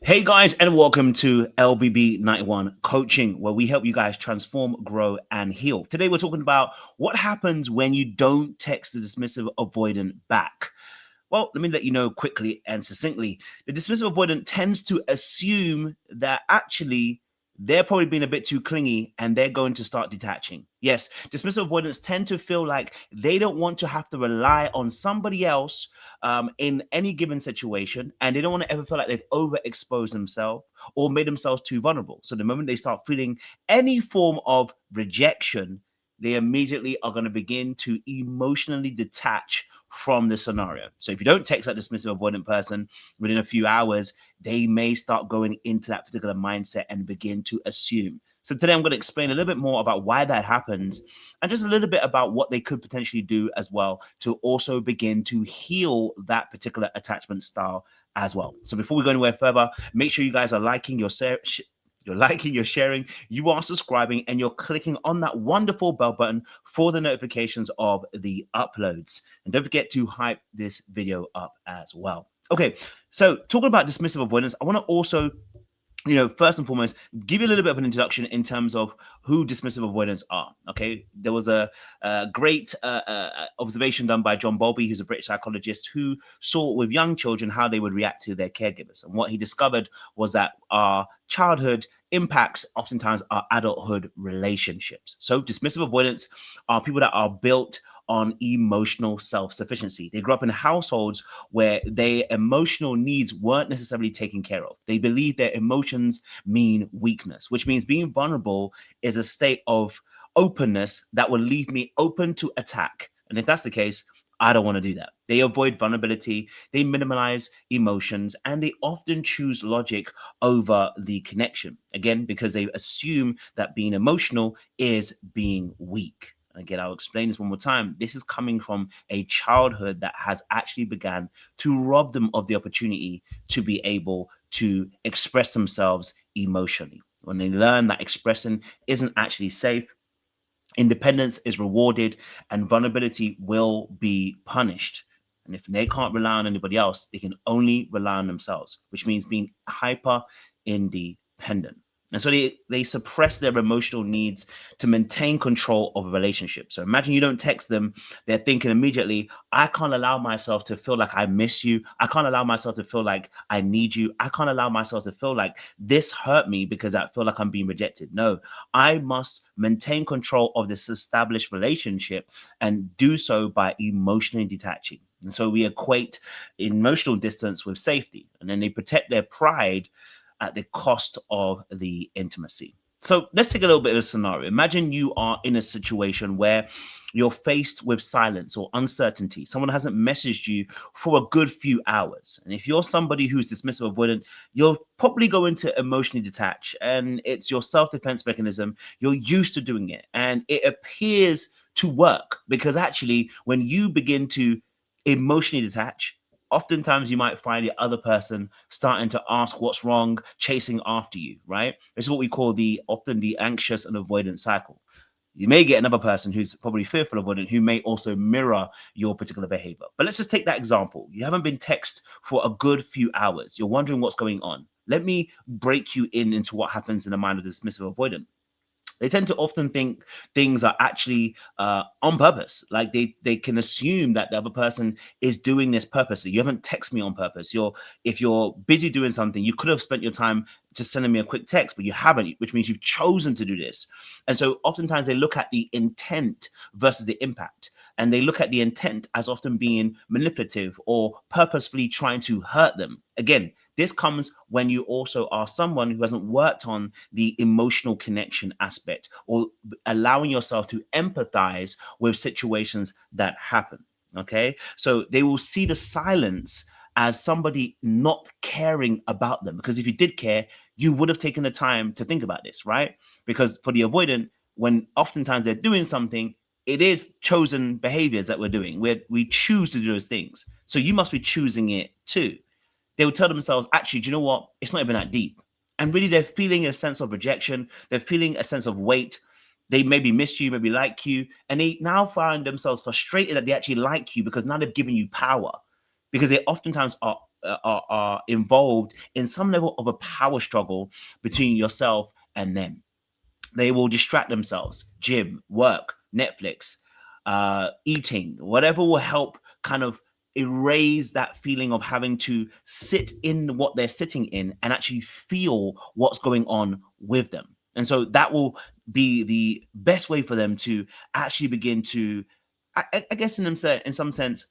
Hey guys, and welcome to LBB 91 Coaching, where we help you guys transform, grow, and heal. Today, we're talking about what happens when you don't text the dismissive avoidant back. Well, let me let you know quickly and succinctly. The dismissive avoidant tends to assume that actually they're probably being a bit too clingy and they're going to start detaching. Yes, dismissive avoidants tend to feel like they don't want to have to rely on somebody else in any given situation, and they don't want to ever feel like they've overexposed themselves or made themselves too vulnerable. So the moment they start feeling any form of rejection, they immediately are going to begin to emotionally detach from the scenario. So if you don't text that dismissive avoidant person within a few hours, they may start going into that particular mindset and begin to assume. So today I'm going to explain a little bit more about why that happens and just a little bit about what they could potentially do as well to also begin to heal that particular attachment style as well. So before we go anywhere further, make sure you guys are liking you're liking, you're sharing, you are subscribing, and you're clicking on that wonderful bell button for the notifications of the uploads. And don't forget to hype this video up as well. Okay, so talking about dismissive avoidance, I want to also first and foremost, give you a little bit of an introduction in terms of who dismissive avoidants are. Okay, there was a great observation done by John Bowlby, who's a British psychologist, who saw with young children how they would react to their caregivers. And what he discovered was that our childhood impacts oftentimes our adulthood relationships. So dismissive avoidants are people that are built on emotional self-sufficiency. They grew up in households where their emotional needs weren't necessarily taken care of. They believe their emotions mean weakness, which means being vulnerable is a state of openness that will leave me open to attack. And if that's the case, I don't want to do that. They avoid vulnerability, they minimize emotions, and they often choose logic over the connection. Again, because they assume that being emotional is being weak. Again, I'll explain this one more time. This is coming from a childhood that has actually began to rob them of the opportunity to be able to express themselves emotionally. When they learn that expressing isn't actually safe, independence is rewarded and vulnerability will be punished. And if they can't rely on anybody else, they can only rely on themselves, which means being hyper independent. And so they suppress their emotional needs to maintain control of a relationship. So imagine you don't text them, they're thinking immediately, I can't allow myself to feel like I miss you. I can't allow myself to feel like I need you. I can't allow myself to feel like this hurt me because I feel like I'm being rejected. No, I must maintain control of this established relationship and do so by emotionally detaching. And so we equate emotional distance with safety, and then they protect their pride at the cost of the intimacy. So let's take a little bit of a scenario. Imagine you are in a situation where you're faced with silence or uncertainty. Someone hasn't messaged you for a good few hours. And if you're somebody who's dismissive avoidant, you're probably going to emotionally detach. And it's your self-defense mechanism. You're used to doing it. And it appears to work because actually, when you begin to emotionally detach, oftentimes you might find the other person starting to ask what's wrong, chasing after you, right? This is what we call often the anxious and avoidant cycle. You may get another person who's probably fearful avoidant who may also mirror your particular behavior. But let's just take that example. You haven't been texted for a good few hours. You're wondering what's going on. Let me break you into what happens in the mind of the dismissive avoidant. They tend to often think things are actually on purpose. Like they can assume that the other person is doing this purposely. You haven't texted me on purpose. If you're busy doing something, you could have spent your time just sending me a quick text, but you haven't, which means you've chosen to do this. And so oftentimes they look at the intent versus the impact. And they look at the intent as often being manipulative or purposefully trying to hurt them. Again, this comes when you also are someone who hasn't worked on the emotional connection aspect or allowing yourself to empathize with situations that happen. Okay. So they will see the silence as somebody not caring about them. Because if you did care, you would have taken the time to think about this, right? Because for the avoidant, when oftentimes they're doing something, it is chosen behaviors that we're doing, where we choose to do those things. So you must be choosing it too. They would tell themselves, actually, do you know what? It's not even that deep. And really, they're feeling a sense of rejection. They're feeling a sense of weight. They maybe miss you, maybe like you. And they now find themselves frustrated that they actually like you because now they've given you power. Because they oftentimes are are involved in some level of a power struggle between yourself and them. They will distract themselves, gym, work, Netflix, eating, whatever will help kind of erase that feeling of having to sit in what they're sitting in and actually feel what's going on with them. And so that will be the best way for them to actually begin to, I guess, in some sense,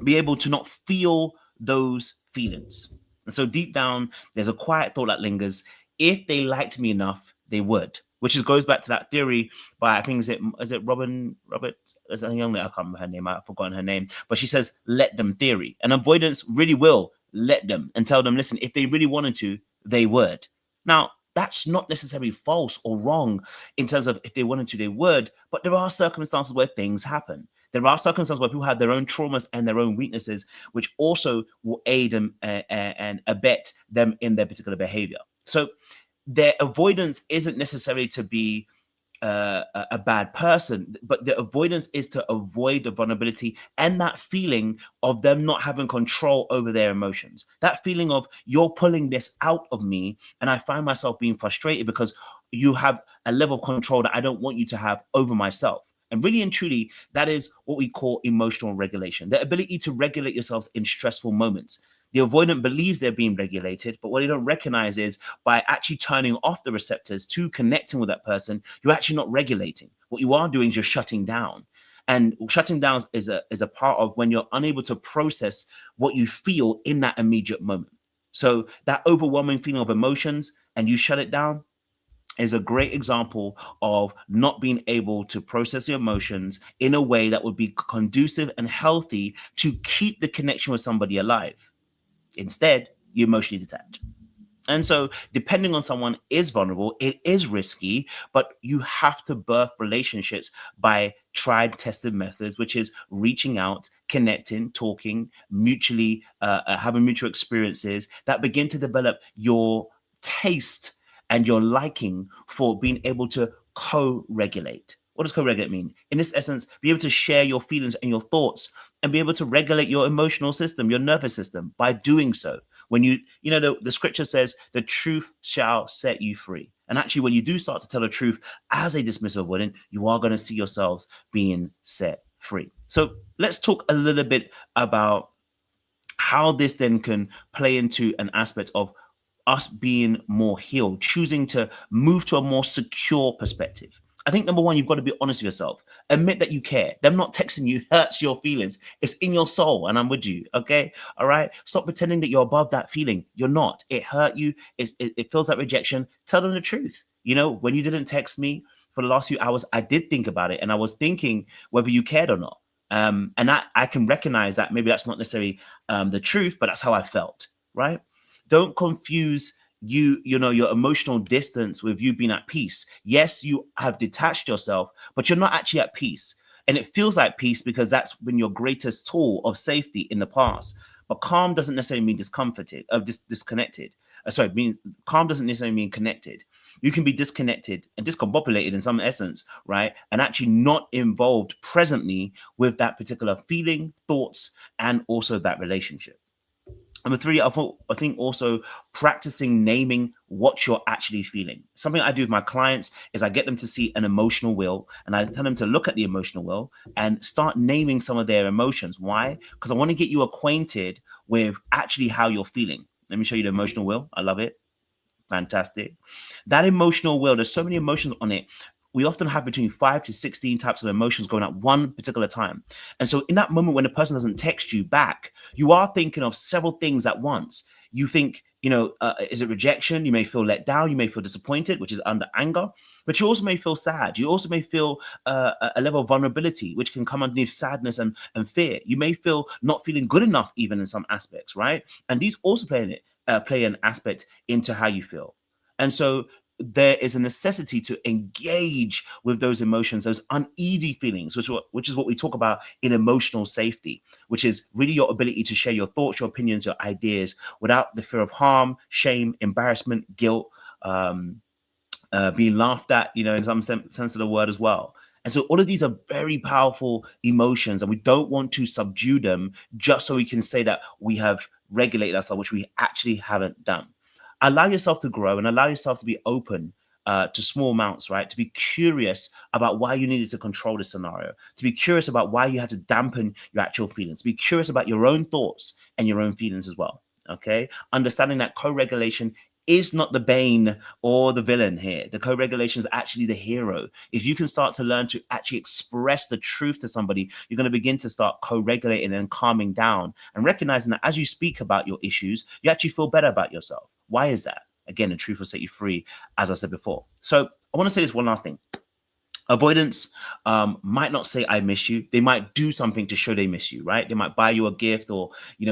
be able to not feel those feelings. And so deep down, there's a quiet thought that lingers. If they liked me enough, they would. Which is goes back to that theory by, I think, is it Robert? There's a young lady, I can't remember her name. I've forgotten her name, but she says let them theory, and avoidance really will let them and tell them, listen, if they really wanted to, they would. Now that's not necessarily false or wrong in terms of if they wanted to, they would, but there are circumstances where things happen. There are circumstances where people have their own traumas and their own weaknesses, which also will aid them and abet them in their particular behavior. So their avoidance isn't necessarily to be a bad person, but the avoidance is to avoid the vulnerability and that feeling of them not having control over their emotions. That feeling of you're pulling this out of me, and I find myself being frustrated because you have a level of control that I don't want you to have over myself. And really and truly, that is what we call emotional regulation, the ability to regulate yourselves in stressful moments. The avoidant believes they're being regulated, but what they don't recognize is by actually turning off the receptors to connecting with that person, you're actually not regulating. What you are doing is you're shutting down. And shutting down is a part of when you're unable to process what you feel in that immediate moment. So that overwhelming feeling of emotions and you shut it down is a great example of not being able to process your emotions in a way that would be conducive and healthy to keep the connection with somebody alive. Instead, you emotionally detach. And so, depending on someone is vulnerable, it is risky, but you have to birth relationships by tried, tested methods, which is reaching out, connecting, talking, mutually having mutual experiences that begin to develop your taste and your liking for being able to co-regulate. What does co-regulate mean? In this essence, be able to share your feelings and your thoughts and be able to regulate your emotional system, your nervous system by doing so. When the scripture says the truth shall set you free. And actually, when you do start to tell the truth as a dismissive avoidant, you are going to see yourselves being set free. So let's talk a little bit about how this then can play into an aspect of us being more healed, choosing to move to a more secure perspective. I think number one, you've got to be honest with yourself. Admit that you care. Them not texting you hurts your feelings. It's in your soul, and I'm with you. Okay, all right. Stop pretending that you're above that feeling. You're not. It hurt you. It feels like rejection. Tell them the truth. When you didn't text me for the last few hours, I did think about it, and I was thinking whether you cared or not. And I can recognize that maybe that's not necessarily the truth, but that's how I felt. Right? Don't confuse your emotional distance with you being at peace. Yes, you have detached yourself, but you're not actually at peace. And it feels like peace because that's been your greatest tool of safety in the past. But calm doesn't necessarily mean disconnected. Means calm doesn't necessarily mean connected. You can be disconnected and discombobulated in some essence, right? And actually not involved presently with that particular feeling, thoughts, and also that relationship. Number three, I think also practicing naming what you're actually feeling. Something I do with my clients is I get them to see an emotional wheel and I tell them to look at the emotional wheel and start naming some of their emotions. Why? Because I want to get you acquainted with actually how you're feeling. Let me show you the emotional wheel. I love it. Fantastic. That emotional wheel, there's so many emotions on it. We often have between 5 to 16 types of emotions going at one particular time. And so in that moment when the person doesn't text you back, you are thinking of several things at once. You think, is it rejection? You may feel let down. You may feel disappointed, which is under anger. But you also may feel sad. You also may feel a level of vulnerability, which can come underneath sadness and fear. You may feel not feeling good enough even in some aspects, right? And these also play an aspect into how you feel. And so there is a necessity to engage with those emotions, those uneasy feelings, which is what we talk about in emotional safety, which is really your ability to share your thoughts, your opinions, your ideas without the fear of harm, shame, embarrassment, guilt, being laughed at, in some sense of the word as well. And so all of these are very powerful emotions, and we don't want to subdue them just so we can say that we have regulated ourselves, which we actually haven't done. Allow yourself to grow and allow yourself to be open to small amounts, right? To be curious about why you needed to control the scenario, to be curious about why you had to dampen your actual feelings, to be curious about your own thoughts and your own feelings as well. Okay. Understanding that co regulation is not the bane or the villain here. The co regulation is actually the hero. If you can start to learn to actually express the truth to somebody, you're going to begin to start co regulating and calming down and recognizing that as you speak about your issues, you actually feel better about yourself. Why is that? Again, the truth will set you free, as I said before. So I want to say this one last thing. Avoidance might not say I miss you. They might do something to show they miss you, right? They might buy you a gift or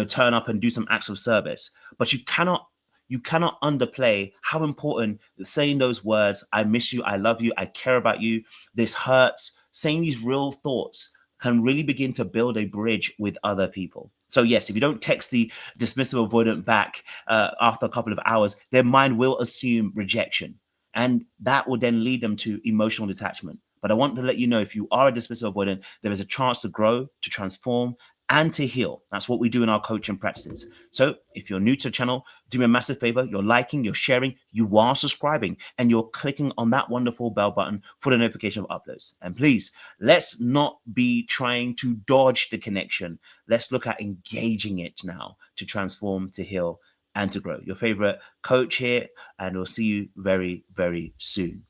turn up and do some acts of service. But you cannot underplay how important saying those words, I miss you, I love you, I care about you, this hurts, saying these real thoughts can really begin to build a bridge with other people. So yes, if you don't text the dismissive avoidant back after a couple of hours, their mind will assume rejection. And that will then lead them to emotional detachment. But I want to let you know, if you are a dismissive avoidant, there is a chance to grow, to transform, and to heal. That's what we do in our coaching practices. So if you're new to the channel, do me a massive favor. You're liking, you're sharing, you are subscribing, and you're clicking on that wonderful bell button for the notification of uploads. And please, let's not be trying to dodge the connection. Let's look at engaging it now to transform, to heal, and to grow. Your favorite coach here, and we'll see you very, very soon.